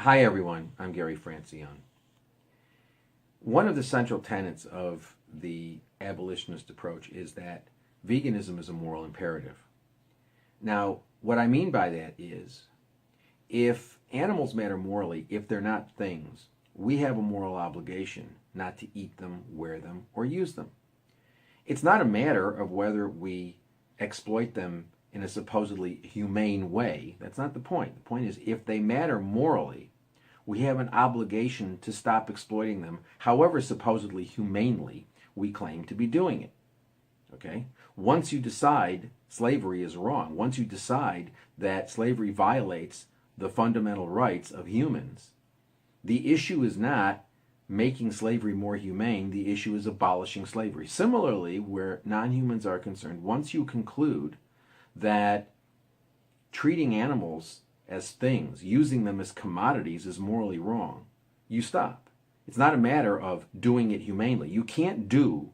Hi everyone, I'm Gary Francione. One of the central tenets of the abolitionist approach is that veganism is a moral imperative. Now, what I mean by that is, if animals matter morally, if they're not things, we have a moral obligation not to eat them, wear them, or use them. It's not a matter of whether we exploit them in a supposedly humane way. That's not the point. The point is, if they matter morally, we have an obligation to stop exploiting them, however supposedly humanely we claim to be doing it. Okay? Once you decide slavery is wrong, once you decide that slavery violates the fundamental rights of humans, the issue is not making slavery more humane, the issue is abolishing slavery. Similarly, where non-humans are concerned, once you conclude that treating animals as things, using them as commodities is morally wrong, you stop. It's not a matter of doing it humanely. You can't do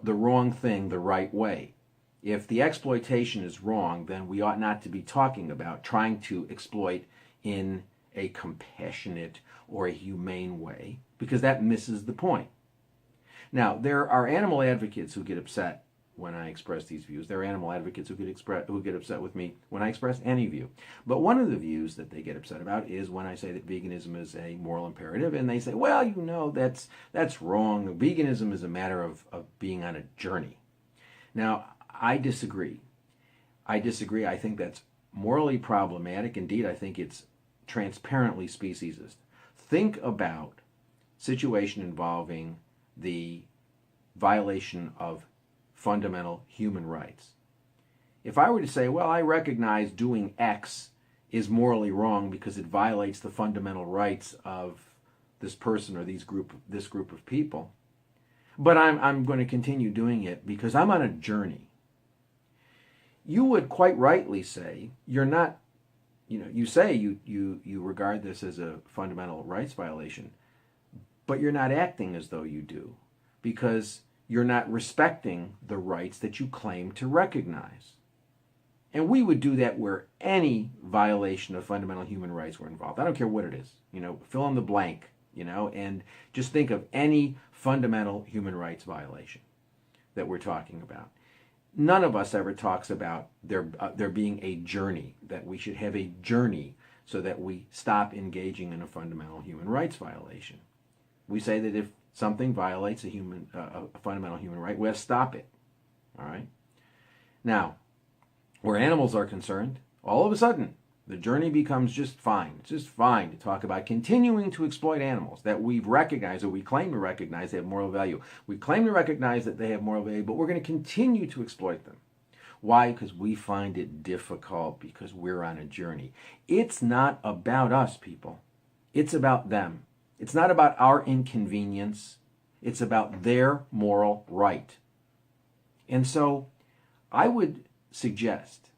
the wrong thing the right way. If the exploitation is wrong, then we ought not to be talking about trying to exploit in a compassionate or a humane way, because that misses the point. Now, there are animal advocates who get upset when I express these views. There are animal advocates who get upset with me when I express any view. But one of the views that they get upset about is when I say that veganism is a moral imperative, and they say, well, that's wrong. Veganism is a matter of being on a journey. Now, I disagree. I think that's morally problematic. Indeed, I think it's transparently speciesist. Think about a situation involving the violation of fundamental human rights. If I were to say, well, I recognize doing X is morally wrong because it violates the fundamental rights of this person or this group of people, but I'm going to continue doing it because I'm on a journey, you would quite rightly say you're not, you say you regard this as a fundamental rights violation, but you're not acting as though you do, because you're not respecting the rights that you claim to recognize. And we would do that where any violation of fundamental human rights were involved. I don't care what it is. Fill in the blank, and just think of any fundamental human rights violation that we're talking about. None of us ever talks about there being a journey, that we should have a journey so that we stop engaging in a fundamental human rights violation. We say that if something violates a fundamental human right, we have to stop it. All right? Now, where animals are concerned, all of a sudden, the journey becomes just fine. It's just fine to talk about continuing to exploit animals that we've recognized, or we claim to recognize they have moral value. We claim to recognize that they have moral value, but we're going to continue to exploit them. Why? Because we find it difficult, because we're on a journey. It's not about us, people. It's about them. It's not about our inconvenience. It's about their moral right. And so I would suggest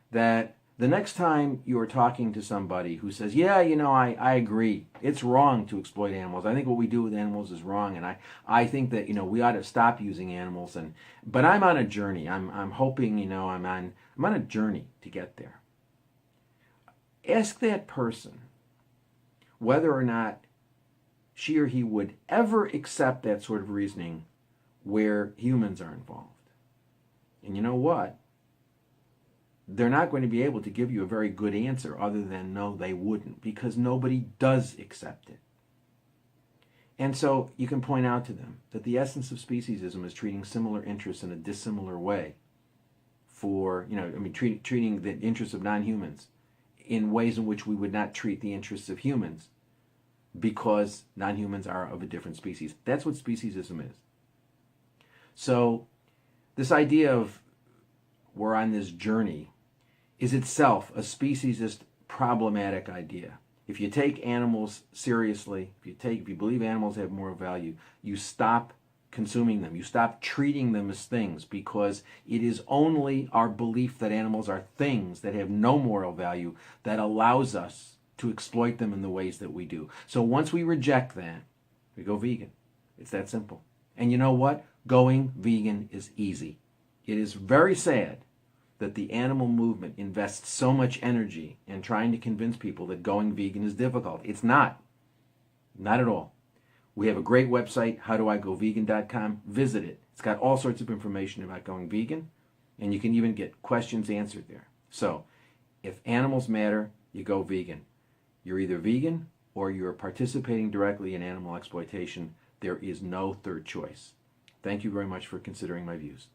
that the next time you are talking to somebody who says, yeah, I agree. It's wrong to exploit animals. I think what we do with animals is wrong. And I think that, we ought to stop using animals. But I'm on a journey. I'm hoping, I'm on a journey to get there. Ask that person whether or not she or he would ever accept that sort of reasoning where humans are involved. And you know what? They're not going to be able to give you a very good answer other than no, they wouldn't, because nobody does accept it. And so you can point out to them that the essence of speciesism is treating similar interests in a dissimilar way treating the interests of non-humans in ways in which we would not treat the interests of humans, because non-humans are of a different species. That's what speciesism is. So this idea of we're on this journey is itself a speciesist problematic idea. If you take animals seriously, if you believe animals have moral value, you stop consuming them. You stop treating them as things, because it is only our belief that animals are things that have no moral value that allows us to exploit them in the ways that we do. So once we reject that, we go vegan. It's that simple. And you know what? Going vegan is easy. It is very sad that the animal movement invests so much energy in trying to convince people that going vegan is difficult. It's not. Not at all. We have a great website, howdoigovegan.com. Visit it. It's got all sorts of information about going vegan, and you can even get questions answered there. So, if animals matter, you go vegan. You're either vegan or you're participating directly in animal exploitation. There is no third choice. Thank you very much for considering my views.